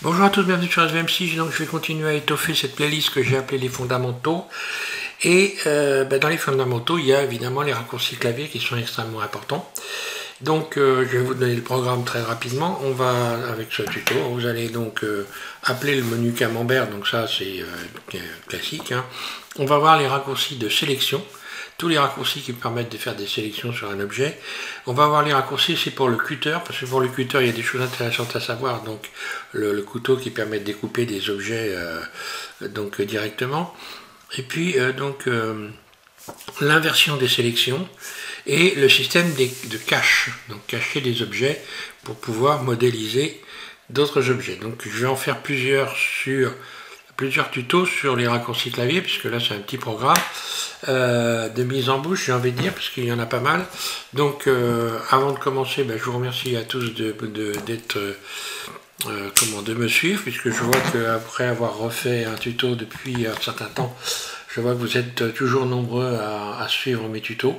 Bonjour à tous, bienvenue sur SVM6. Donc je vais continuer à étoffer cette playlist que j'ai appelée les fondamentaux. Et dans les fondamentaux, il y a évidemment les raccourcis clavier qui sont extrêmement importants. Donc je vais vous donner le programme très rapidement. On va, avec ce tuto, vous allez donc appeler le menu camembert, donc ça c'est classique. Hein. On va voir les raccourcis de sélection. Tous les raccourcis qui permettent de faire des sélections sur un objet. On va voir les raccourcis, c'est pour le cutter, parce que pour le cutter, il y a des choses intéressantes à savoir. Donc, le couteau qui permet de découper des objets directement. Et puis, l'inversion des sélections et le système de cache, donc cacher des objets pour pouvoir modéliser d'autres objets. Donc, je vais en faire plusieurs tutos sur les raccourcis clavier, puisque là c'est un petit programme de mise en bouche, j'ai envie de dire, parce qu'il y en a pas mal. Donc avant de commencer, je vous remercie à tous de me suivre, puisque je vois qu'après avoir refait un tuto depuis un certain temps, je vois que vous êtes toujours nombreux à suivre mes tutos.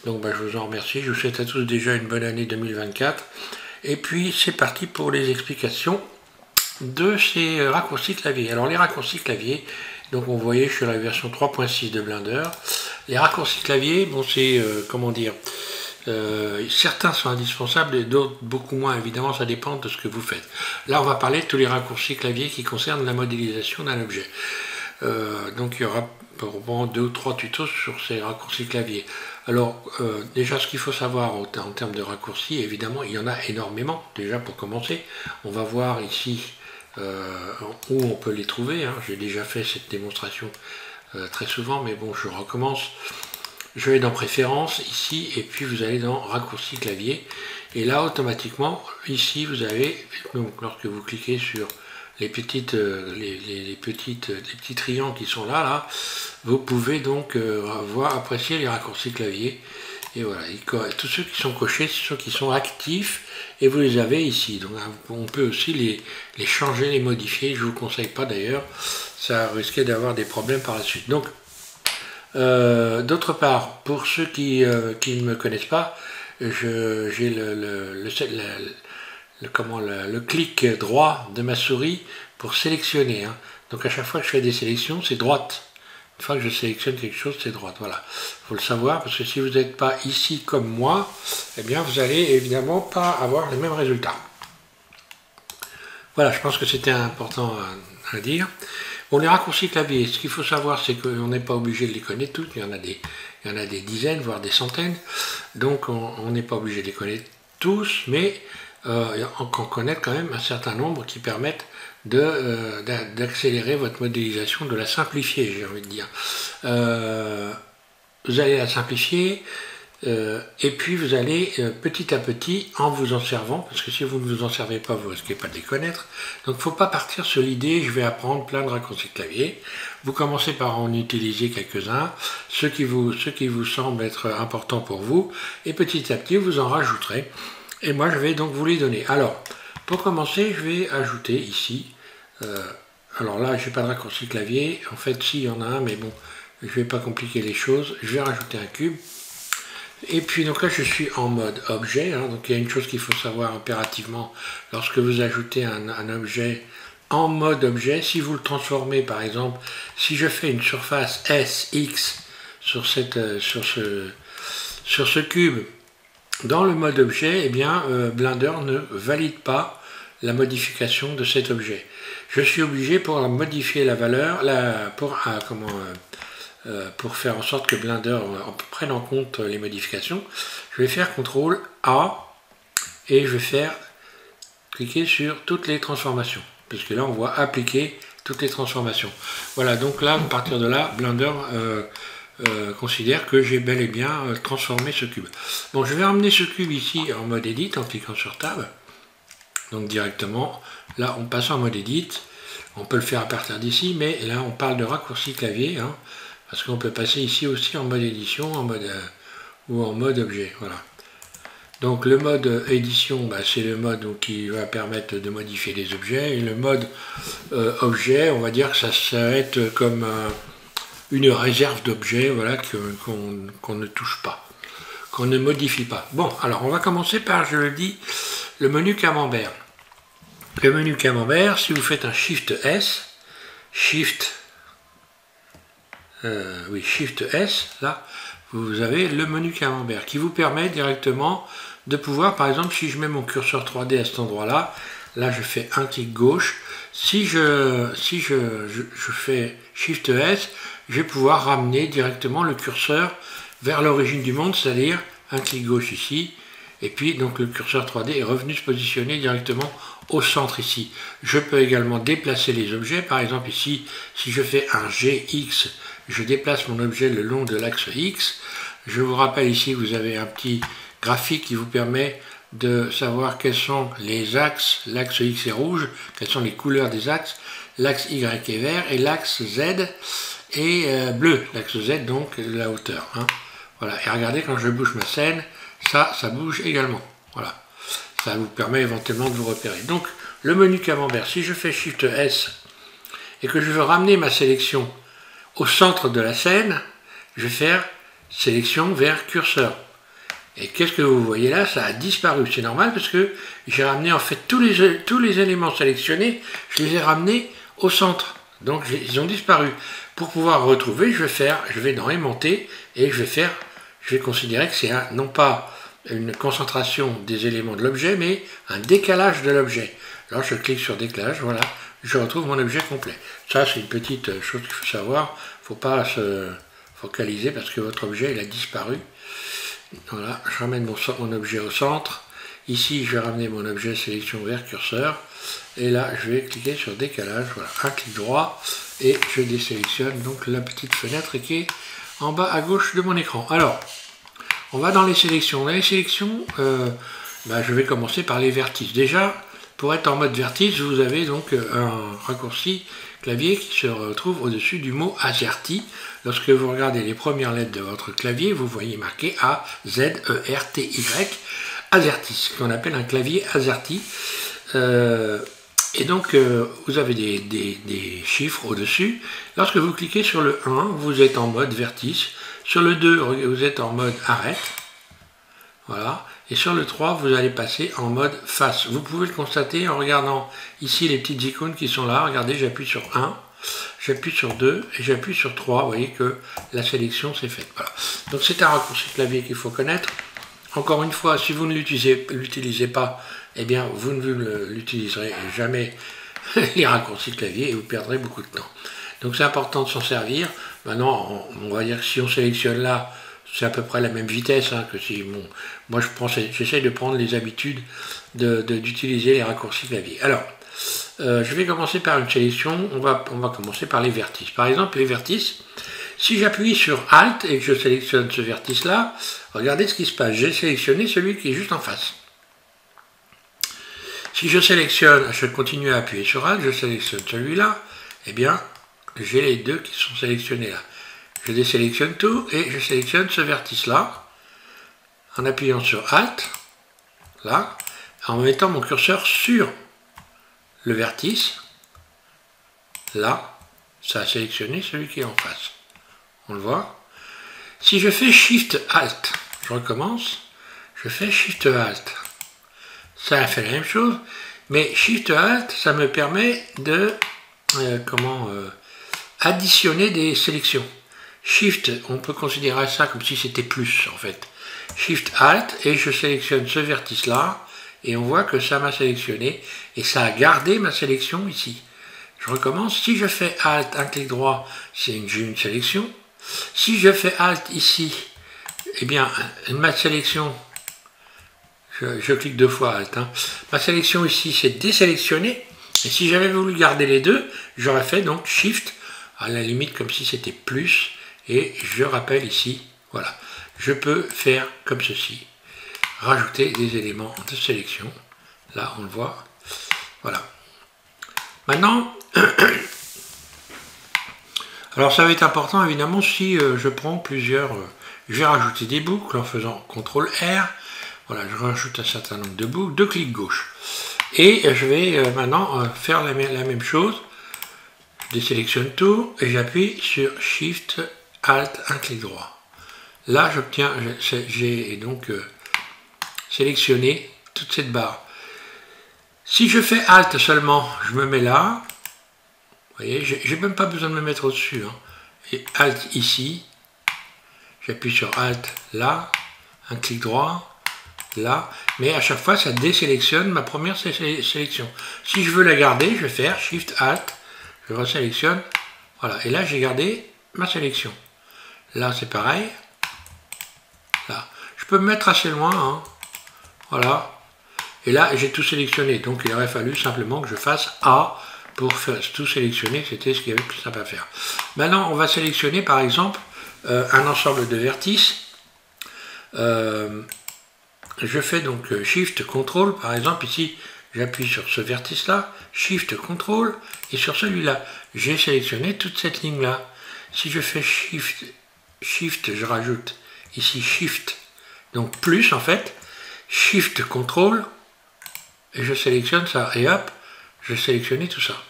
Donc je vous en remercie. Je vous souhaite à tous déjà une bonne année 2024. Et puis c'est parti pour les explications de ces raccourcis clavier. Alors les raccourcis clavier, donc on voyait je suis à la version 3.6 de Blender. Les raccourcis clavier, bon c'est certains sont indispensables et d'autres beaucoup moins, évidemment ça dépend de ce que vous faites. Là on va parler de tous les raccourcis clavier qui concernent la modélisation d'un objet. Donc il y aura probablement 2 ou 3 tutos sur ces raccourcis clavier. Alors déjà ce qu'il faut savoir en termes de raccourcis, évidemment il y en a énormément. Déjà pour commencer, on va voir ici où on peut les trouver. Hein. J'ai déjà fait cette démonstration très souvent, mais bon je recommence. Je vais dans préférences ici et puis vous allez dans raccourcis clavier et là automatiquement ici vous avez, donc lorsque vous cliquez sur les petits triangles qui sont là, vous pouvez donc apprécier les raccourcis clavier. Et voilà, tous ceux qui sont cochés, c'est ceux qui sont actifs et vous les avez ici. Donc on peut aussi les changer, les modifier. Je ne vous conseille pas d'ailleurs, ça risquait d'avoir des problèmes par la suite. Donc d'autre part, pour ceux qui ne me connaissent pas, j'ai le clic droit de ma souris pour sélectionner. Hein. Donc à chaque fois que je fais des sélections, c'est droite. Une fois que je sélectionne quelque chose, c'est droite. Voilà. Il faut le savoir, parce que si vous n'êtes pas ici comme moi, eh bien vous allez évidemment pas avoir les mêmes résultats. Voilà, je pense que c'était important à dire. Bon, les raccourcis clavier, ce qu'il faut savoir, c'est qu'on n'est pas obligé de les connaître toutes. Il y en a des dizaines, voire des centaines. Donc on n'est pas obligé de les connaître tous, mais on connaît quand même un certain nombre qui permettent d'accélérer votre modélisation, de la simplifier, j'ai envie de dire. Vous allez la simplifier et puis vous allez petit à petit en vous en servant, parce que si vous ne vous en servez pas, vous risquez pas de les connaître. Donc il ne faut pas partir sur l'idée, je vais apprendre plein de raccourcis clavier. Vous commencez par en utiliser quelques-uns, ceux qui vous semblent être importants pour vous, et petit à petit vous en rajouterez. Et moi je vais donc vous les donner. Alors, pour commencer, je vais ajouter ici, alors là je n'ai pas de raccourci clavier, en fait si, il y en a un, mais bon, je ne vais pas compliquer les choses, je vais rajouter un cube. Et puis donc là je suis en mode objet, hein, donc il y a une chose qu'il faut savoir impérativement lorsque vous ajoutez un objet en mode objet, si vous le transformez par exemple, si je fais une surface SX sur ce cube dans le mode objet, eh bien Blender ne valide pas la modification de cet objet. Je suis obligé pour modifier la valeur, pour faire en sorte que Blender prenne en compte les modifications, je vais faire CTRL A et je vais cliquer sur toutes les transformations, parce que là on voit appliquer toutes les transformations. Voilà, donc là, à partir de là, Blender considère que j'ai bel et bien transformé ce cube. Bon, je vais ramener ce cube ici en mode Edit en cliquant sur Tab. Donc directement, là on passe en mode Edit. On peut le faire à partir d'ici, mais là on parle de raccourci clavier, hein, parce qu'on peut passer ici aussi en mode édition ou en mode objet. Voilà. Donc le mode édition, c'est le mode qui va permettre de modifier les objets, et le mode objet, on va dire que ça va être comme une réserve d'objets, voilà, qu'on ne touche pas, qu'on ne modifie pas. Bon, alors on va commencer par, je le dis, le menu camembert. le menu camembert, si vous faites un Shift S, Shift S, là, vous avez le menu camembert qui vous permet directement de pouvoir, par exemple, si je mets mon curseur 3D à cet endroit-là, là je fais un clic gauche, si je fais Shift S, je vais pouvoir ramener directement le curseur vers l'origine du monde, c'est-à-dire un clic gauche ici, et puis donc le curseur 3D est revenu se positionner directement au centre ici. Je peux également déplacer les objets, par exemple ici, si je fais un GX, je déplace mon objet le long de l'axe X. Je vous rappelle ici, vous avez un petit graphique qui vous permet de savoir quels sont les axes, l'axe X est rouge, quelles sont les couleurs des axes, l'axe Y est vert et l'axe Z est bleu, l'axe Z donc la hauteur. Hein. Voilà, et regardez quand je bouge ma scène, ça bouge également. Voilà, ça vous permet éventuellement de vous repérer. Donc le menu camembert, si je fais Shift S et que je veux ramener ma sélection au centre de la scène, je vais faire sélection vers curseur. Et qu'est-ce que vous voyez là? Ça a disparu. C'est normal parce que j'ai ramené en fait tous les éléments sélectionnés, je les ai ramenés au centre. Donc ils ont disparu. Pour pouvoir retrouver, je vais dans aimanter et je vais considérer que c'est non pas une concentration des éléments de l'objet, mais un décalage de l'objet. Alors je clique sur décalage, voilà, je retrouve mon objet complet. Ça c'est une petite chose qu'il faut savoir. Il ne faut pas se focaliser parce que votre objet il a disparu. Voilà, je ramène mon objet au centre. Ici, je vais ramener mon objet sélection vers curseur. Et là, je vais cliquer sur décalage. Voilà, un clic droit. Et je désélectionne donc la petite fenêtre qui est en bas à gauche de mon écran. Alors, on va dans les sélections. Dans les sélections, je vais commencer par les vertices. Déjà, pour être en mode vertice, vous avez donc un raccourci clavier qui se retrouve au-dessus du mot AZERTY. Lorsque vous regardez les premières lettres de votre clavier, vous voyez marqué A-Z-E-R-T-Y, AZERTY, ce qu'on appelle un clavier AZERTY. Et donc, vous avez des chiffres au-dessus. Lorsque vous cliquez sur le 1, vous êtes en mode vertice. Sur le 2, vous êtes en mode arrête. Voilà. Et sur le 3, vous allez passer en mode face. Vous pouvez le constater en regardant ici les petites icônes qui sont là. Regardez, j'appuie sur 1, j'appuie sur 2 et j'appuie sur 3. Vous voyez que la sélection s'est faite. Voilà. Donc c'est un raccourci clavier qu'il faut connaître. Encore une fois, si vous ne l'utilisez pas, eh bien vous ne l'utiliserez jamais les raccourcis clavier et vous perdrez beaucoup de temps. Donc c'est important de s'en servir. Maintenant, on va dire que si on sélectionne là, c'est à peu près la même vitesse que si moi j'essaie de prendre les habitudes d'utiliser les raccourcis clavier. Alors, je vais commencer par une sélection, on va commencer par les vertices. Par exemple, les vertices, si j'appuie sur Alt et que je sélectionne ce vertice-là, regardez ce qui se passe. J'ai sélectionné celui qui est juste en face. Si je sélectionne, je continue à appuyer sur Alt, je sélectionne celui-là, eh bien, j'ai les deux qui sont sélectionnés là. Je désélectionne tout et je sélectionne ce vertice-là en appuyant sur Alt, là, en mettant mon curseur sur le vertice, là, ça a sélectionné celui qui est en face. On le voit. Si je fais Shift Alt, je recommence, je fais Shift Alt. Ça a fait la même chose, mais Shift Alt, ça me permet de additionner des sélections. Shift, on peut considérer ça comme si c'était plus en fait. Shift Alt et je sélectionne ce vertice là et on voit que ça m'a sélectionné et ça a gardé ma sélection ici. Je recommence. Si je fais Alt, un clic droit, j'ai une sélection. Si je fais Alt ici, eh bien ma sélection, je clique deux fois Alt. Ma sélection ici c'est désélectionné. Et si j'avais voulu garder les deux, j'aurais fait donc Shift à la limite comme si c'était plus. Et je rappelle ici, voilà, je peux faire comme ceci, rajouter des éléments de sélection, là on le voit, voilà. Maintenant, alors ça va être important évidemment si je prends plusieurs, je vais rajouter des boucles en faisant CTRL R, voilà, je rajoute un certain nombre de boucles, deux clics gauche. Et je vais maintenant faire la même chose, je désélectionne tout et j'appuie sur Shift Alt, un clic droit. Là, j'ai donc sélectionné toute cette barre. Si je fais Alt seulement, je me mets là. Vous voyez, j'ai même pas besoin de me mettre au-dessus. Hein. Et Alt ici. J'appuie sur Alt là. Un clic droit. Là. Mais à chaque fois, ça désélectionne ma première sélection. Si je veux la garder, je vais faire Shift Alt. Je resélectionne. Voilà. Et là, j'ai gardé ma sélection. Là, c'est pareil. Là. Je peux me mettre assez loin. Hein. Voilà. Et là, j'ai tout sélectionné. Donc, il aurait fallu simplement que je fasse A pour faire tout sélectionner. C'était ce qu'il y avait plus simple à faire. Maintenant, on va sélectionner, par exemple, un ensemble de vertices. Je fais donc Shift, Ctrl. Par exemple, ici, j'appuie sur ce vertice-là. Shift, Ctrl. Et sur celui-là, j'ai sélectionné toute cette ligne-là. Si je fais Shift, je rajoute ici Shift. Donc, plus, en fait. Shift, Ctrl. Et je sélectionne ça, et hop, je sélectionne tout ça.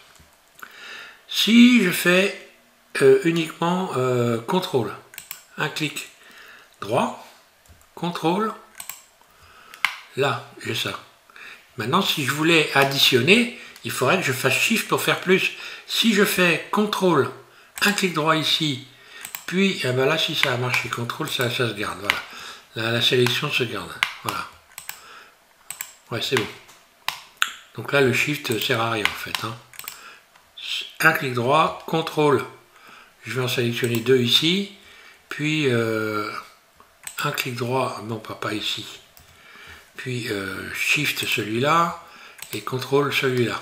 Si je fais uniquement CTRL, un clic droit, CTRL, là, j'ai ça. Maintenant, si je voulais additionner, il faudrait que je fasse Shift pour faire plus. Si je fais CTRL, un clic droit ici, puis eh ben là, si ça a marché, CTRL, ça se garde, voilà. Là, la sélection se garde, voilà. Ouais, c'est bon. Donc là, le Shift sert à rien en fait. Hein. Un clic droit, CTRL. Je vais en sélectionner deux ici. Puis un clic droit, non pas ici. Puis Shift celui-là. Et CTRL celui-là.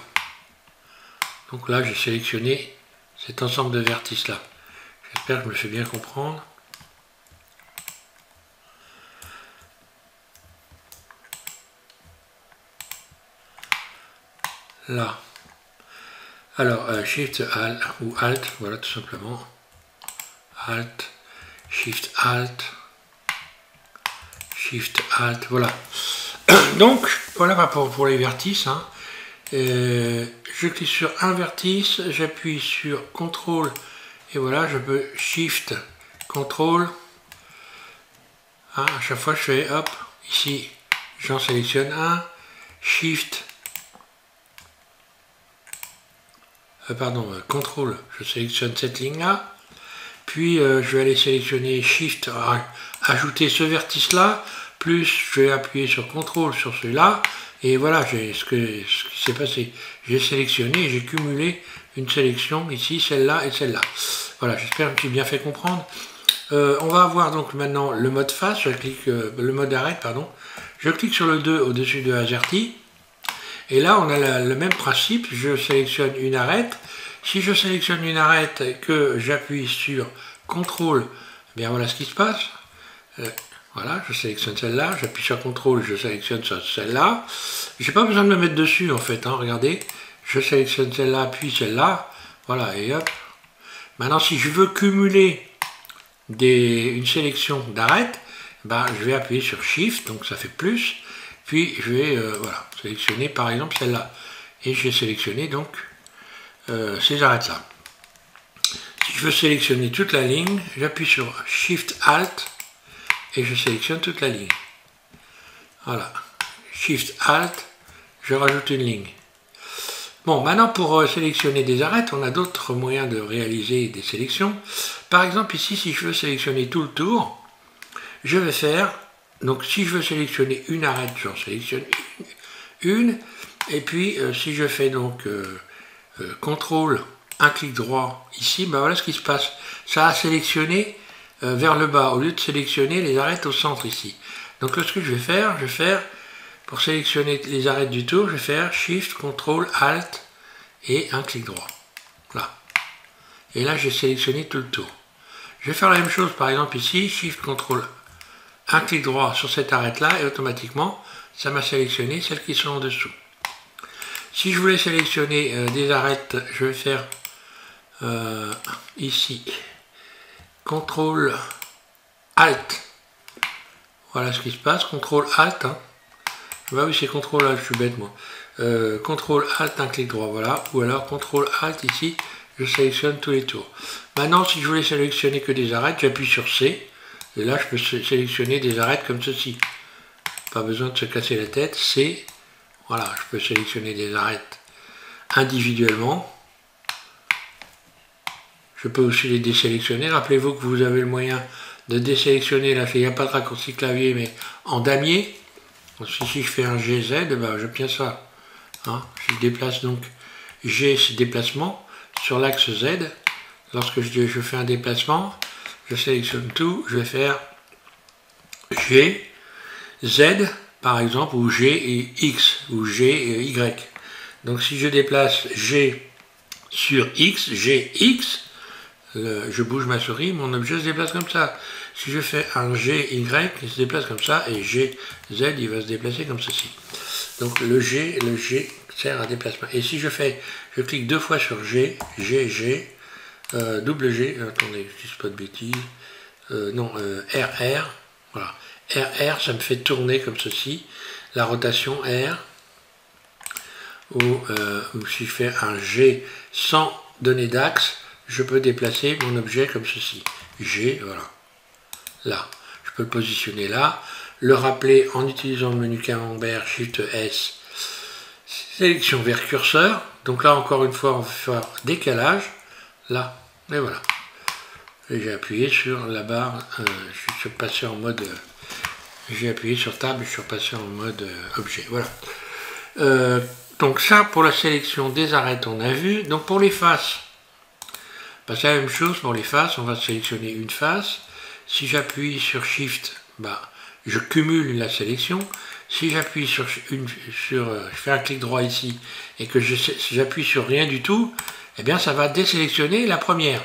Donc là, j'ai sélectionné cet ensemble de vertices là. J'espère que je me fais bien comprendre. Là. Alors, Shift Alt ou Alt, voilà tout simplement. Alt, Shift Alt, Shift Alt, voilà. Donc, voilà pour les vertices. Hein. Je clique sur un vertice, j'appuie sur CTRL et voilà, je peux Shift, CTRL. Hein, à chaque fois, je fais hop, ici, j'en sélectionne un, Shift. CTRL, je sélectionne cette ligne-là, puis je vais aller sélectionner Shift, ajouter ce vertice-là, plus je vais appuyer sur CTRL sur celui-là, et voilà, ce qui s'est passé. J'ai sélectionné, j'ai cumulé une sélection ici, celle-là et celle-là. Voilà, j'espère que je me suis bien fait comprendre. On va avoir donc maintenant le mode face, le mode arrête, pardon. Je clique sur le 2 au-dessus de AZERTY. Et là, on a le même principe, je sélectionne une arête. Si je sélectionne une arête et que j'appuie sur CTRL, bien voilà ce qui se passe. Voilà, je sélectionne celle-là, j'appuie sur CTRL, je sélectionne celle-là. J'ai pas besoin de me mettre dessus en fait, hein, regardez. Je sélectionne celle-là, puis celle-là. Voilà, et hop. Maintenant, si je veux cumuler une sélection d'arêtes, ben, je vais appuyer sur Shift, donc ça fait plus. Puis je vais voilà, sélectionner par exemple celle-là. Et je vais sélectionner donc ces arêtes-là. Si je veux sélectionner toute la ligne, j'appuie sur Shift Alt et je sélectionne toute la ligne. Voilà. Shift Alt, je rajoute une ligne. Bon, maintenant pour sélectionner des arêtes, on a d'autres moyens de réaliser des sélections. Par exemple ici, si je veux sélectionner tout le tour, je vais faire... Donc si je veux sélectionner une arête, j'en sélectionne une. Et puis si je fais donc CTRL, un clic droit ici, ben voilà ce qui se passe. Ça a sélectionné vers le bas, au lieu de sélectionner les arêtes au centre ici. Donc là, ce que je vais faire, pour sélectionner les arêtes du tour, je vais faire Shift, CTRL, Alt et un clic droit. Là. Et là, j'ai sélectionné tout le tour. Je vais faire la même chose, par exemple ici, Shift, CTRL, un clic droit sur cette arête-là et automatiquement, ça m'a sélectionné celles qui sont en dessous. Si je voulais sélectionner des arêtes, je vais faire ici, CTRL, Alt. Voilà ce qui se passe, CTRL, Alt. Hein. Bah oui, c'est CTRL, Alt, je suis bête moi. CTRL, Alt, un clic droit, voilà. Ou alors CTRL, Alt, ici, je sélectionne tous les tours. Maintenant, si je voulais sélectionner que des arêtes, j'appuie sur C. Et là, je peux sélectionner des arêtes comme ceci. Pas besoin de se casser la tête. C, Voilà, je peux sélectionner des arêtes individuellement. Je peux aussi les désélectionner. Rappelez-vous que vous avez le moyen de désélectionner. Là, il n'y a pas de raccourci clavier, mais en damier. Donc, si je fais un GZ, ben, j'obtiens ça. Hein, je déplace donc G, c'est déplacement, sur l'axe Z. Lorsque je fais un déplacement, je sélectionne tout. Je vais faire G, Z, par exemple, ou G et X, ou G et Y. Donc si je déplace G sur X, GX, je bouge ma souris, mon objet se déplace comme ça. Si je fais un GY, il se déplace comme ça, et GZ, il va se déplacer comme ceci. Donc le G sert à déplacement. Et si je clique deux fois sur G, double G, attendez, je dis pas de bêtises, RR, voilà. RR, ça me fait tourner comme ceci, la rotation R, ou si je fais un G sans donner d'axe, je peux déplacer mon objet comme ceci. G, voilà. Là. Je peux le positionner là. Le rappeler en utilisant le menu camembert, Shift S. Sélection vers curseur. Donc là, encore une fois, on va faire décalage. Là. Et voilà. Et j'ai appuyé sur la barre. Je suis passé en mode... j'ai appuyé sur table, je suis passé en mode objet. Voilà. Donc ça, pour la sélection des arêtes, on a vu. Donc pour les faces, c'est la même chose pour les faces, on va sélectionner une face. Si j'appuie sur Shift, je cumule la sélection. Si j'appuie je fais un clic droit ici, et que j'appuie sur rien du tout, eh bien ça va désélectionner la première.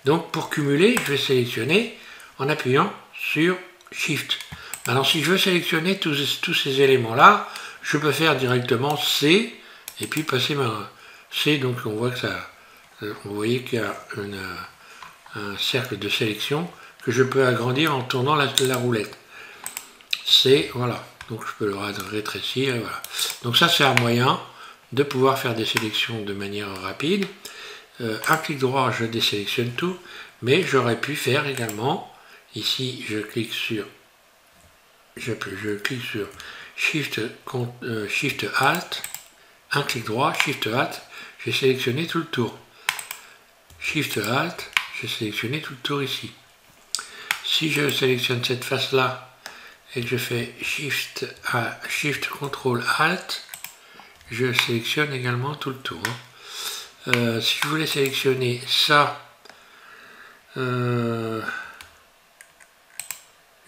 Donc pour cumuler, je vais sélectionner en appuyant sur Shift. Maintenant si je veux sélectionner tous ces éléments-là, je peux faire directement C, et puis passer ma C, donc on voit que ça... Vous voyez qu'il y a un cercle de sélection que je peux agrandir en tournant la roulette. C'est, voilà, donc je peux le rétrécir, et voilà. Donc ça c'est un moyen de pouvoir faire des sélections de manière rapide. Un clic droit, je désélectionne tout, mais j'aurais pu faire également, ici je clique sur Shift, Shift Alt, un clic droit, Shift Alt, j'ai sélectionné tout le tour. Shift Alt, j'ai sélectionné tout le tour ici. Si je sélectionne cette face-là et que je fais Shift Ctrl Alt, je sélectionne également tout le tour. Si je voulais sélectionner ça,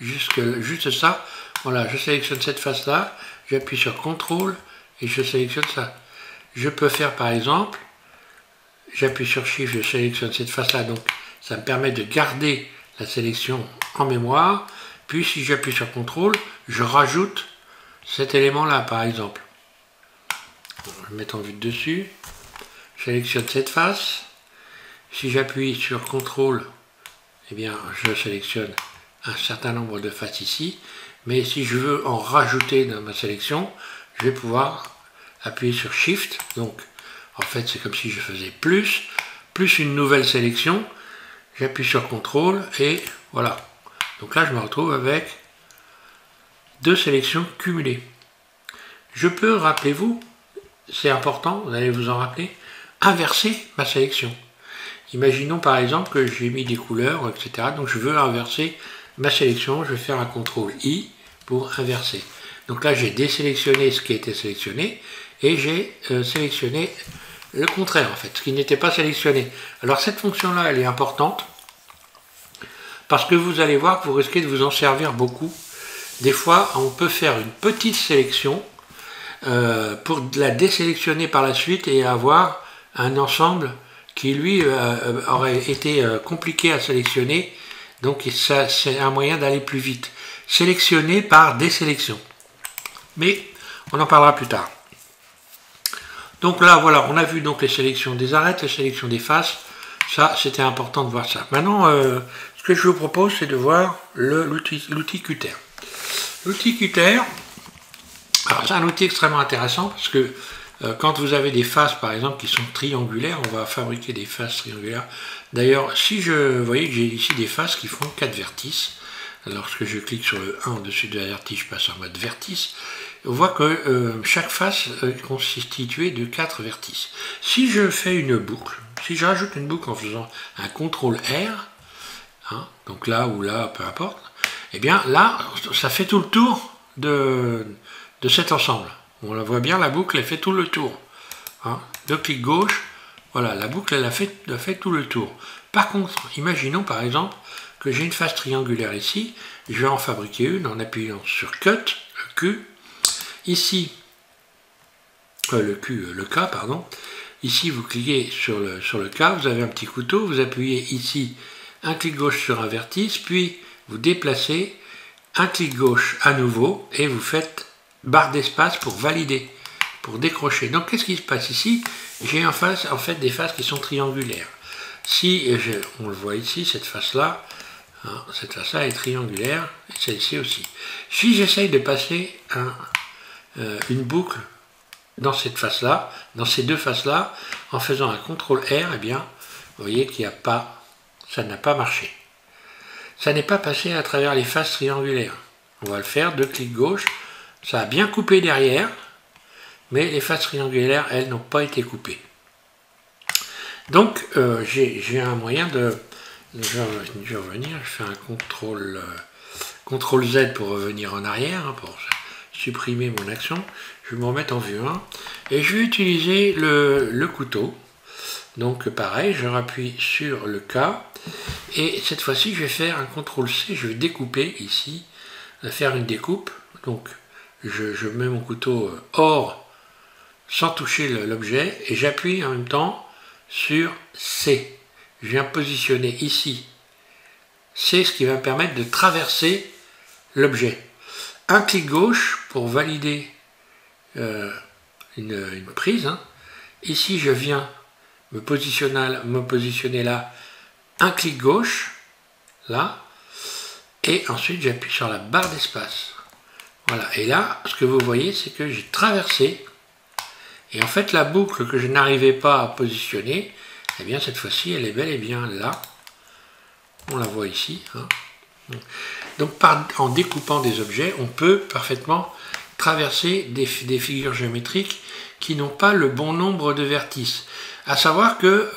juste ça, voilà, je sélectionne cette face-là, j'appuie sur Ctrl et je sélectionne ça. Je peux faire par exemple, j'appuie sur Shift, je sélectionne cette face-là, donc ça me permet de garder la sélection en mémoire. Puis si j'appuie sur CTRL, je rajoute cet élément-là, par exemple. Je vais mettre en vue de dessus. Je sélectionne cette face. Si j'appuie sur CTRL, eh bien, je sélectionne un certain nombre de faces ici. Mais si je veux en rajouter dans ma sélection, je vais pouvoir appuyer sur Shift. Donc, en fait, c'est comme si je faisais plus une nouvelle sélection. J'appuie sur CTRL et voilà. Donc là, je me retrouve avec deux sélections cumulées. Je peux, rappelez-vous, c'est important, vous allez vous en rappeler, inverser ma sélection. Imaginons par exemple que j'ai mis des couleurs, etc. Donc je veux inverser ma sélection, je vais faire un CTRL-I pour inverser. Donc là, j'ai désélectionné ce qui était sélectionné et j'ai sélectionné le contraire, en fait, ce qui n'était pas sélectionné. Alors cette fonction-là, elle est importante parce que vous allez voir que vous risquez de vous en servir beaucoup. Des fois, on peut faire une petite sélection pour la désélectionner par la suite et avoir un ensemble qui, lui, aurait été compliqué à sélectionner. Donc, c'est un moyen d'aller plus vite. Sélectionner par désélection. Mais on en parlera plus tard. Donc là, voilà, on a vu donc les sélections des arêtes, les sélections des faces. Ça, c'était important de voir ça. Maintenant, ce que je vous propose, c'est de voir l'outil Cutter. L'outil Cutter, alors c'est un outil extrêmement intéressant parce que quand vous avez des faces, par exemple, qui sont triangulaires, on va fabriquer des faces triangulaires. D'ailleurs, si vous voyez que j'ai ici des faces qui font 4 vertices. Lorsque je clique sur le 1 au-dessus de la vertice, je passe en mode vertice. on voit que chaque face est constituée de 4 vertices. Si je fais une boucle, si je rajoute une boucle en faisant un CTRL R, hein, donc là ou là, peu importe, et bien là, ça fait tout le tour de cet ensemble. On la voit bien, la boucle, elle fait tout le tour. Hein. 2 clics gauche, voilà, la boucle, elle a fait tout le tour. Par contre, imaginons par exemple que j'ai une face triangulaire ici, je vais en fabriquer une en appuyant sur Cut, le Q, ici, le K, pardon, ici vous cliquez sur le K, vous avez un petit couteau, vous appuyez ici, un clic gauche sur un vertice, puis vous déplacez, un clic gauche à nouveau, et vous faites barre d'espace pour valider, pour décrocher. Donc qu'est-ce qui se passe ici? J'ai en fait des faces qui sont triangulaires. Si, on le voit ici, cette face-là, hein, cette face-là est triangulaire, et celle-ci aussi. Si j'essaye de passer une boucle dans cette face-là, dans ces deux faces-là, en faisant un CTRL R, eh bien, vous voyez qu'il n'y a pas, ça n'a pas marché. Ça n'est pas passé à travers les faces triangulaires. On va le faire, 2 clics gauche, ça a bien coupé derrière, mais les faces triangulaires, elles, n'ont pas été coupées. Donc, j'ai un moyen de... Je vais revenir, je fais un CTRL Z pour revenir en arrière, hein, pour supprimer mon action. Je vais me remettre en vue 1, et je vais utiliser le couteau. Donc pareil, je rappuie sur le K, et cette fois-ci, je vais faire un CTRL C, je vais découper ici, faire une découpe. Donc, je mets mon couteau hors, sans toucher l'objet, et j'appuie en même temps sur C. Je viens positionner ici C, ce qui va me permettre de traverser l'objet. Un clic gauche pour valider une prise. Hein. Ici, je viens me positionner là, un clic gauche, là, et ensuite j'appuie sur la barre d'espace. Voilà, et là, ce que vous voyez, c'est que j'ai traversé, et en fait, la boucle que je n'arrivais pas à positionner, eh bien, cette fois-ci, elle est bel et bien là. On la voit ici. Hein. Donc, en découpant des objets, on peut parfaitement traverser des figures géométriques qui n'ont pas le bon nombre de vertices. À savoir que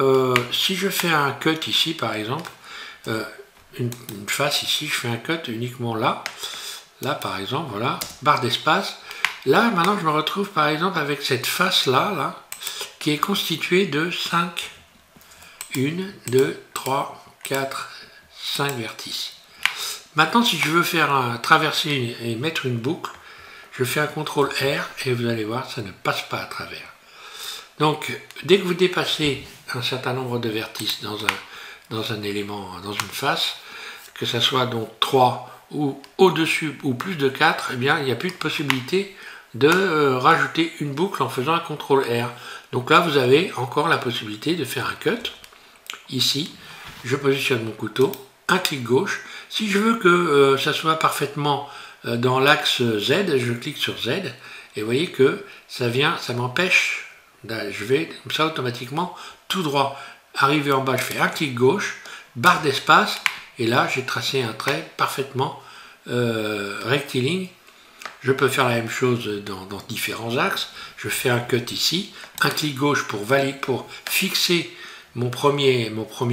si je fais un cut ici, par exemple, une face ici, je fais un cut uniquement là, par exemple, voilà, barre d'espace. Là, maintenant, je me retrouve par exemple avec cette face-là, là, qui est constituée de 5, 1, 2, 3, 4, 5 vertices. Maintenant, si je veux faire traverser et mettre une boucle, je fais un CTRL R et vous allez voir, ça ne passe pas à travers. Donc, dès que vous dépassez un certain nombre de vertices dans un élément, dans une face, que ce soit donc 3 ou au-dessus ou plus de 4, eh bien, il n'y a plus de possibilité de rajouter une boucle en faisant un CTRL R. Donc là, vous avez encore la possibilité de faire un cut. Ici, je positionne mon couteau, un clic gauche. Si je veux que ça soit parfaitement dans l'axe Z, je clique sur Z, et vous voyez que ça m'empêche, je vais comme ça automatiquement tout droit. Arrivé en bas, je fais un clic gauche, barre d'espace, et là, j'ai tracé un trait parfaitement rectiligne. Je peux faire la même chose dans différents axes. Je fais un cut ici, un clic gauche pour fixer mon premier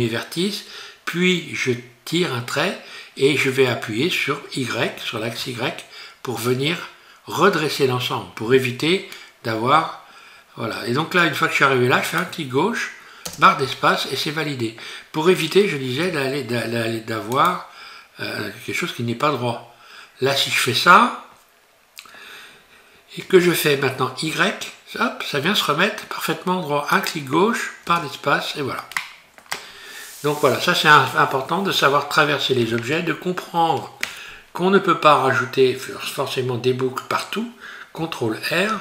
vertice, puis je tire un trait et je vais appuyer sur Y, sur l'axe Y, pour venir redresser l'ensemble, pour éviter d'avoir... Voilà. Et donc là, une fois que je suis arrivé là, je fais un clic gauche, barre d'espace, et c'est validé. Pour éviter, je disais, d'avoir quelque chose qui n'est pas droit. Là, si je fais ça, et que je fais maintenant Y, hop, ça vient se remettre parfaitement droit. Un clic gauche, barre d'espace, et voilà. Donc voilà, ça c'est important de savoir traverser les objets, de comprendre qu'on ne peut pas rajouter forcément des boucles partout. CTRL R.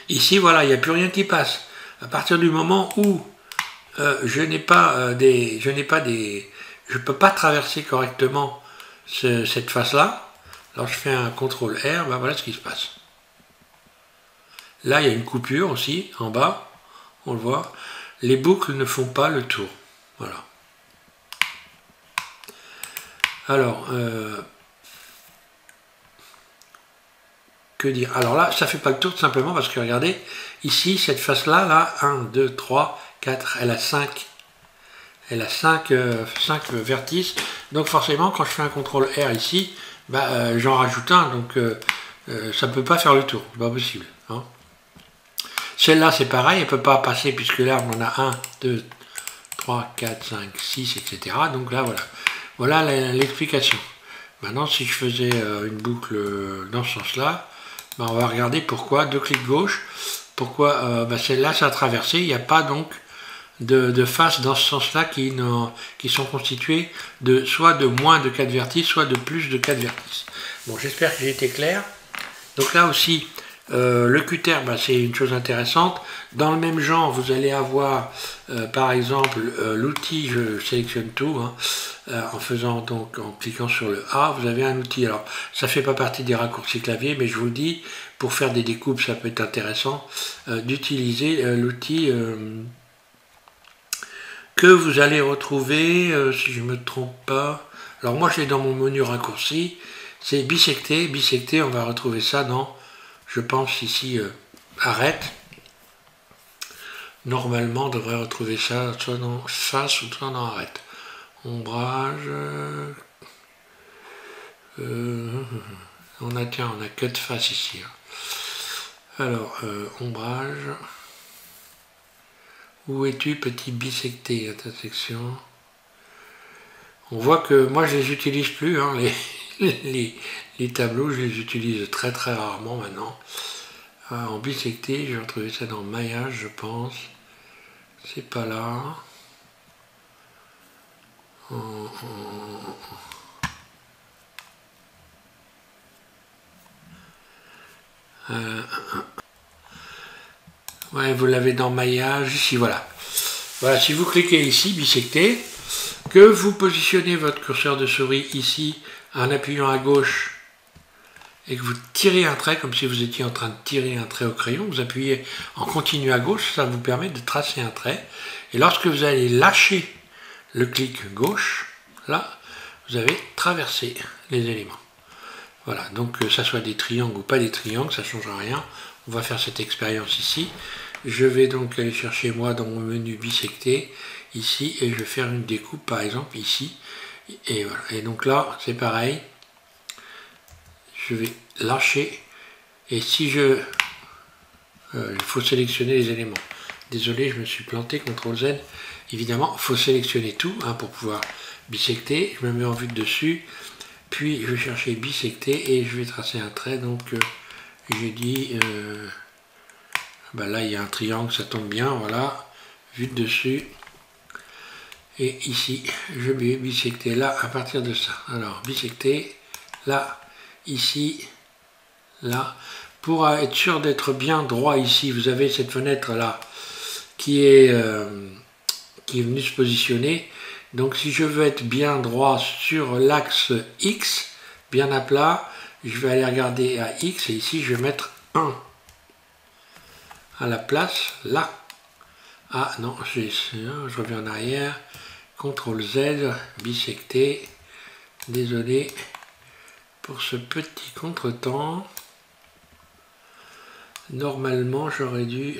Ici, voilà, il n'y a plus rien qui passe. À partir du moment où je ne peux pas traverser correctement cette face-là, alors je fais un CTRL R, ben voilà ce qui se passe. Là, il y a une coupure aussi, en bas, on le voit. Les boucles ne font pas le tour. Voilà. Alors, que dire? Alors là, ça fait pas le tour tout simplement parce que regardez, ici, cette face-là, là, 1, 2, 3, 4, elle a 5. Elle a 5 vertices. Donc forcément, quand je fais un CTRL R ici, bah, j'en rajoute un. Donc ça ne peut pas faire le tour. C'est pas possible. Hein. Celle-là, c'est pareil. Elle ne peut pas passer puisque là, on en a 1, 2, 3, 4, 5, 6, etc. Donc là, voilà. Voilà l'explication. Maintenant, si je faisais une boucle dans ce sens-là, ben, on va regarder pourquoi, 2 clics gauche, pourquoi celle-là, ça a traversé, il n'y a pas donc de faces dans ce sens-là qui sont constituées soit de moins de 4 vertices, soit de plus de 4 vertices. Bon, j'espère que j'ai été clair. Donc là aussi, le cutter, ben, c'est une chose intéressante. Dans le même genre, vous allez avoir, par exemple, l'outil, je sélectionne tout, hein, en cliquant sur le A, vous avez un outil. Alors, ça ne fait pas partie des raccourcis clavier, mais je vous le dis, pour faire des découpes, ça peut être intéressant d'utiliser l'outil que vous allez retrouver, si je ne me trompe pas. Alors moi, je l'ai dans mon menu raccourci, c'est bisecter. Bisecter, on va retrouver ça dans, je pense ici, arrête. Normalement, on devrait retrouver ça soit dans face ou soit dans arrête. Ombrage. On a que de face ici. Alors, ombrage. Où es-tu, petit bisecté, intersection? On voit que moi, je les utilise plus, hein, les tableaux, je les utilise très très rarement maintenant. En bisecté, je vais retrouver ça dans maillage, je pense. C'est pas là. Ouais, vous l'avez dans maillage, ici, voilà. Voilà, si vous cliquez ici, bisecter, que vous positionnez votre curseur de souris ici, en appuyant à gauche, et que vous tirez un trait, comme si vous étiez en train de tirer un trait au crayon, vous appuyez en continu à gauche, ça vous permet de tracer un trait. Et lorsque vous allez lâcher le clic gauche, là, vous avez traversé les éléments. Voilà, donc que ça soit des triangles ou pas des triangles, ça ne change rien. On va faire cette expérience ici. Je vais donc aller chercher moi dans mon menu bisecter, ici, et je vais faire une découpe par exemple ici. Et voilà, et donc là, c'est pareil. Je vais lâcher, et si il faut sélectionner les éléments. Désolé, je me suis planté, CTRL Z. Évidemment, il faut sélectionner tout hein, pour pouvoir bisecter. Je me mets en vue de dessus, puis je vais chercher bisecter et je vais tracer un trait. Donc, j'ai dit, ben là il y a un triangle, ça tombe bien, voilà, vue de dessus. Et ici, je vais bisecter là à partir de ça. Alors, bisecter, là, ici, là. Pour être sûr d'être bien droit ici, vous avez cette fenêtre là qui est venue se positionner. Donc si je veux être bien droit sur l'axe X, bien à plat, je vais aller regarder à X et ici je vais mettre 1 à la place là. Ah non, je reviens en arrière. CTRL Z, bisecter. Désolé pour ce petit contretemps. Normalement, j'aurais dû...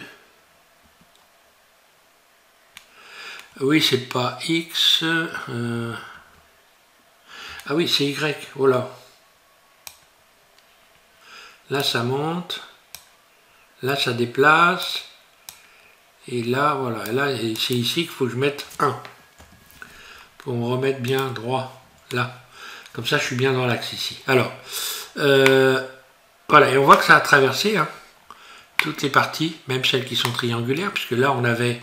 Oui, c'est pas X. Ah oui, c'est Y. Voilà. Là, ça monte. Là, ça déplace. Et là, voilà. Et là, c'est ici qu'il faut que je mette 1. Pour me remettre bien droit. Là. Comme ça, je suis bien dans l'axe ici. Alors, voilà. Et on voit que ça a traversé hein, toutes les parties, même celles qui sont triangulaires, puisque là, on avait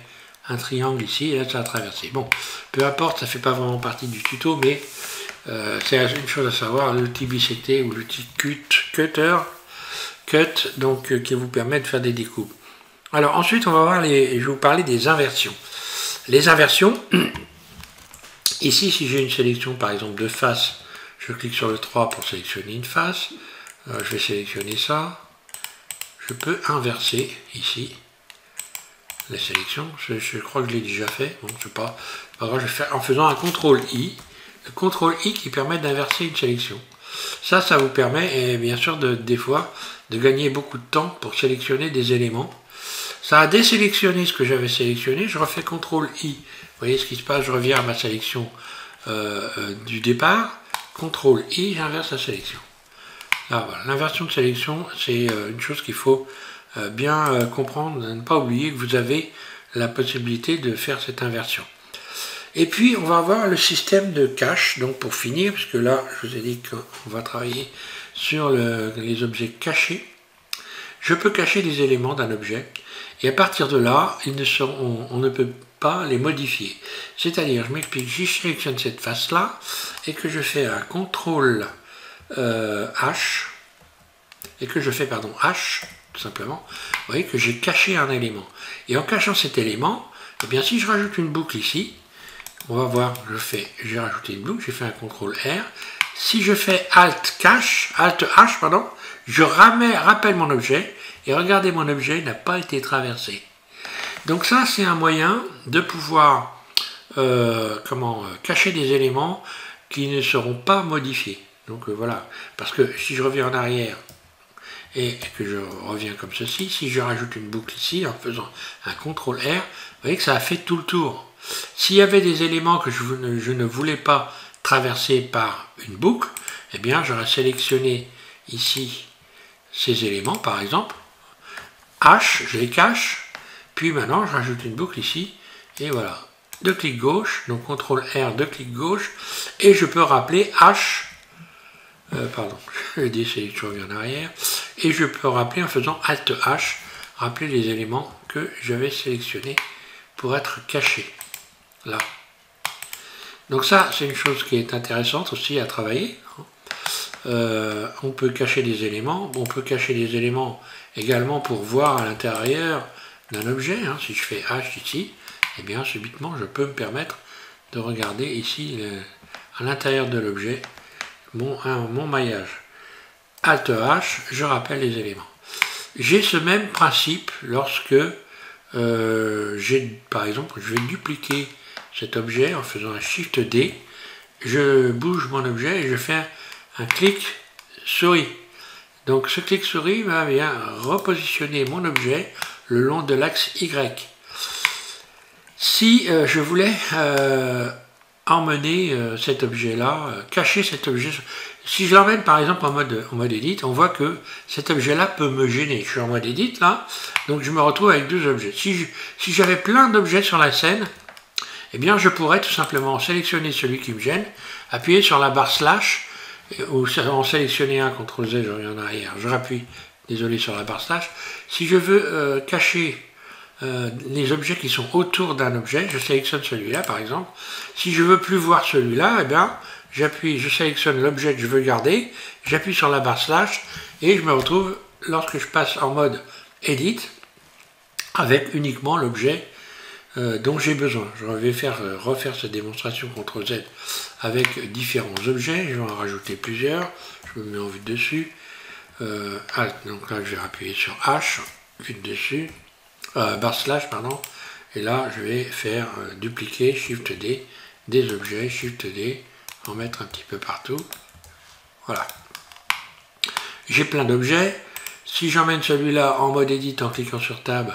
un triangle ici, et là, ça a traversé. Bon, peu importe, ça ne fait pas vraiment partie du tuto, mais c'est une chose à savoir, l'outil bisecter ou l'outil cutter, donc qui vous permet de faire des découpes. Alors ensuite, on va voir je vais vous parler des inversions. Les inversions, ici, si j'ai une sélection, par exemple, de face, je clique sur le 3 pour sélectionner une face. Je vais sélectionner ça. Je peux inverser ici la sélection. Je crois que je l'ai déjà fait. Bon, je sais pas grave, je vais faire en faisant un CTRL I. Le CTRL I qui permet d'inverser une sélection. Ça vous permet, et bien sûr, des fois, de gagner beaucoup de temps pour sélectionner des éléments. Ça a désélectionné ce que j'avais sélectionné. Je refais CTRL I. Vous voyez ce qui se passe, je reviens à ma sélection du départ. CTRL I, j'inverse la sélection. Là, voilà. L'inversion de sélection, c'est une chose qu'il faut bien comprendre, ne pas oublier que vous avez la possibilité de faire cette inversion. Et puis, on va avoir le système de cache. Donc, pour finir, puisque là, je vous ai dit qu'on va travailler sur les objets cachés. Je peux cacher des éléments d'un objet. Et à partir de là, on ne peut pas les modifier. C'est-à-dire, je m'explique, je sélectionne cette face-là et que je fais un CTRL H et que je fais, pardon, H, tout simplement. Vous voyez que j'ai caché un élément. Et en cachant cet élément, eh bien, si je rajoute une boucle ici, on va voir, j'ai rajouté une boucle, j'ai fait un CTRL R. Si je fais Alt H, pardon, je rappelle mon objet, et regardez, mon objet n'a pas été traversé. Donc ça, c'est un moyen de pouvoir cacher des éléments qui ne seront pas modifiés. Donc voilà, parce que si je reviens en arrière et que je reviens comme ceci, si je rajoute une boucle ici en faisant un CTRL R, vous voyez que ça a fait tout le tour. S'il y avait des éléments que je ne voulais pas traverser par une boucle, eh bien j'aurais sélectionné ici ces éléments par exemple, H, je les cache, puis maintenant je rajoute une boucle ici, et voilà, deux clics gauche, donc CTRL R, deux clics gauche, et je peux rappeler H, pardon, je désélectionne, je reviens en arrière, et je peux rappeler en faisant Alt H, rappeler les éléments que j'avais sélectionnés pour être cachés, là. Donc ça, c'est une chose qui est intéressante aussi à travailler. On peut cacher des éléments, on peut cacher des éléments également pour voir à l'intérieur d'un objet. Si je fais H ici, eh bien subitement je peux me permettre de regarder ici à l'intérieur de l'objet mon maillage. Alt H, je rappelle les éléments. J'ai ce même principe lorsque par exemple, je vais dupliquer cet objet en faisant un Shift D, je bouge mon objet et je fais un clic souris. Donc ce clic souris va bien repositionner mon objet le long de l'axe Y. Si je voulais emmener cet objet-là, cacher cet objet, si je l'emmène par exemple en mode edit, on voit que cet objet-là peut me gêner. Je suis en mode edit là, donc je me retrouve avec deux objets. Si j'avais plein d'objets sur la scène, eh bien je pourrais tout simplement sélectionner celui qui me gêne, appuyer sur la barre slash, ou en sélectionner un, CTRL Z, je reviens en arrière, je rappuie, désolé, sur la barre slash. Si je veux cacher les objets qui sont autour d'un objet, je sélectionne celui-là par exemple. Si je veux plus voir celui-là, eh bien je sélectionne l'objet que je veux garder, j'appuie sur la barre slash, et je me retrouve, lorsque je passe en mode Edit, avec uniquement l'objet dont j'ai besoin. Je vais refaire cette démonstration CTRL Z avec différents objets. Je vais en rajouter plusieurs. Je me mets en vue de dessus. Donc là, je vais appuyer sur H, vue de dessus, barre slash, pardon. Et là, je vais faire dupliquer, Shift D, des objets, Shift D, en mettre un petit peu partout. Voilà. J'ai plein d'objets. Si j'emmène celui-là en mode Edit en cliquant sur Tab,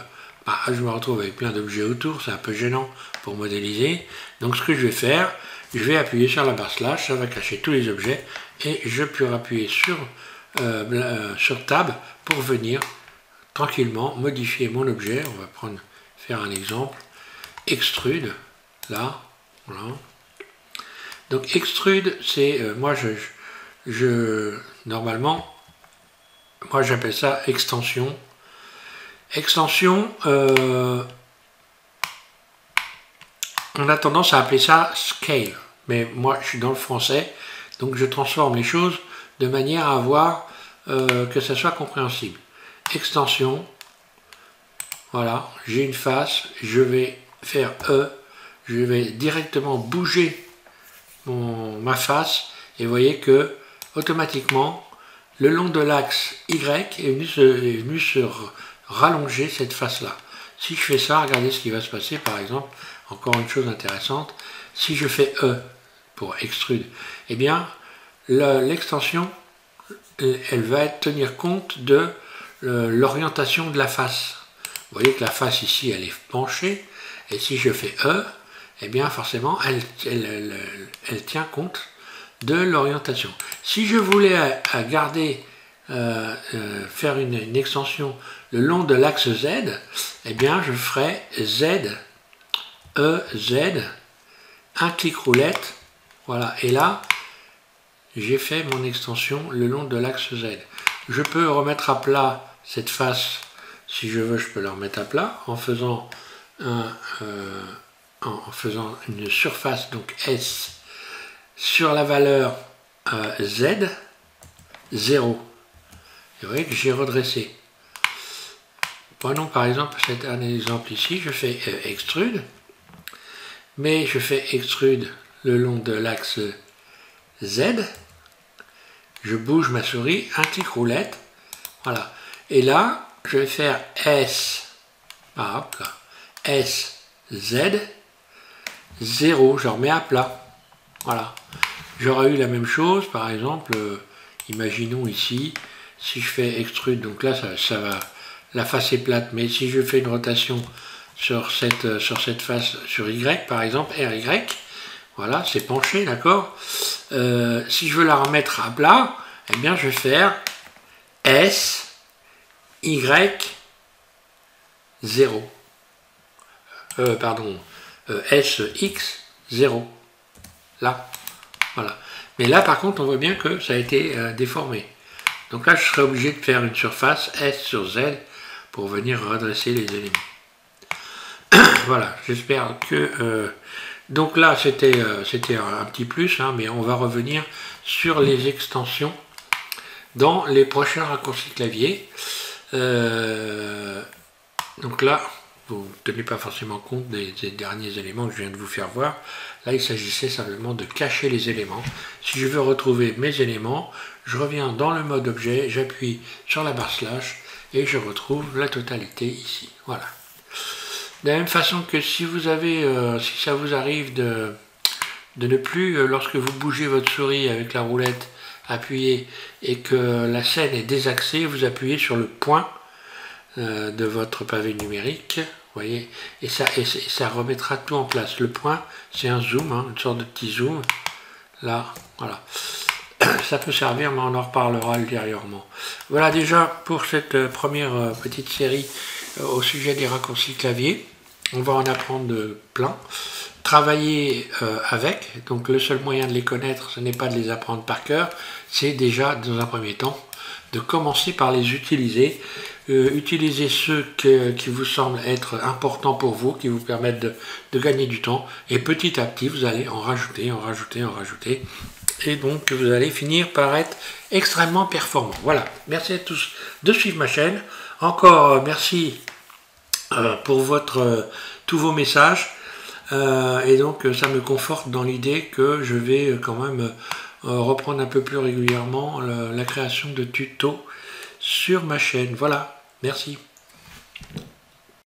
je me retrouve avec plein d'objets autour, c'est un peu gênant pour modéliser. Donc ce que je vais faire, je vais appuyer sur la barre slash, ça va cacher tous les objets, et je peux appuyer sur Tab pour venir tranquillement modifier mon objet. On va faire un exemple, extrude, là, voilà. Donc extrude, c'est, normalement, moi j'appelle ça extension. Extension, on a tendance à appeler ça scale, mais moi je suis dans le français, donc je transforme les choses de manière à voir que ça soit compréhensible. Extension, voilà, j'ai une face, je vais faire E, je vais directement bouger ma face, et vous voyez que automatiquement le long de l'axe Y est venu se rallonger cette face là. Si je fais ça, regardez ce qui va se passer. Par exemple, encore une chose intéressante, si je fais E pour extrude, eh bien l'extension, elle va tenir compte de l'orientation de la face. Vous voyez que la face ici, elle est penchée, et si je fais E, eh bien forcément, elle tient compte de l'orientation. Si je voulais garder, faire une extension le long de l'axe Z, eh bien je ferai Z, E, Z, un clic roulette, voilà, et là, j'ai fait mon extension le long de l'axe Z. Je peux remettre à plat cette face, si je veux, je peux la remettre à plat en faisant une surface, donc S, sur la valeur Z, 0. Et vous voyez que j'ai redressé. Prenons par exemple un exemple ici, je fais extrude, mais je fais extrude le long de l'axe Z, je bouge ma souris, un clic roulette, voilà. Et là, je vais faire S, hop là, S, Z, 0, je remets à plat, voilà. J'aurais eu la même chose, par exemple, imaginons ici, si je fais extrude, donc là ça va, la face est plate, mais si je fais une rotation sur cette face, sur Y par exemple, RY, voilà, c'est penché, d'accord. Si je veux la remettre à plat, eh bien je vais faire S, Y, 0. S, X, 0. Là, voilà. Mais là par contre on voit bien que ça a été déformé. Donc là je serai obligé de faire une surface S sur Z pour venir redresser les éléments. Voilà, j'espère que... donc là c'était un petit plus, hein, mais on va revenir sur les extensions dans les prochains raccourcis clavier. Donc là, vous ne tenez pas forcément compte des derniers éléments que je viens de vous faire voir. Là, il s'agissait simplement de cacher les éléments. Si je veux retrouver mes éléments, je reviens dans le mode objet, j'appuie sur la barre slash et je retrouve la totalité ici. Voilà. De la même façon que si vous avez, si ça vous arrive de ne plus, lorsque vous bougez votre souris avec la roulette appuyée et que la scène est désaxée, vous appuyez sur le point de votre pavé numérique, vous voyez, et ça remettra tout en place. Le point, c'est un zoom, hein, une sorte de petit zoom. Là, voilà. Ça peut servir, mais on en reparlera ultérieurement. Voilà déjà pour cette première petite série au sujet des raccourcis clavier. On va en apprendre plein. Travailler avec, donc le seul moyen de les connaître, ce n'est pas de les apprendre par cœur, c'est déjà, dans un premier temps, de commencer par les utiliser. Utilisez ceux qui vous semblent être importants pour vous, qui vous permettent de gagner du temps, et petit à petit, vous allez en rajouter, en rajouter, en rajouter, et donc vous allez finir par être extrêmement performant. Voilà, merci à tous de suivre ma chaîne. Encore merci pour tous vos messages, et donc ça me conforte dans l'idée que je vais quand même reprendre un peu plus régulièrement la création de tutos sur ma chaîne. Voilà, merci.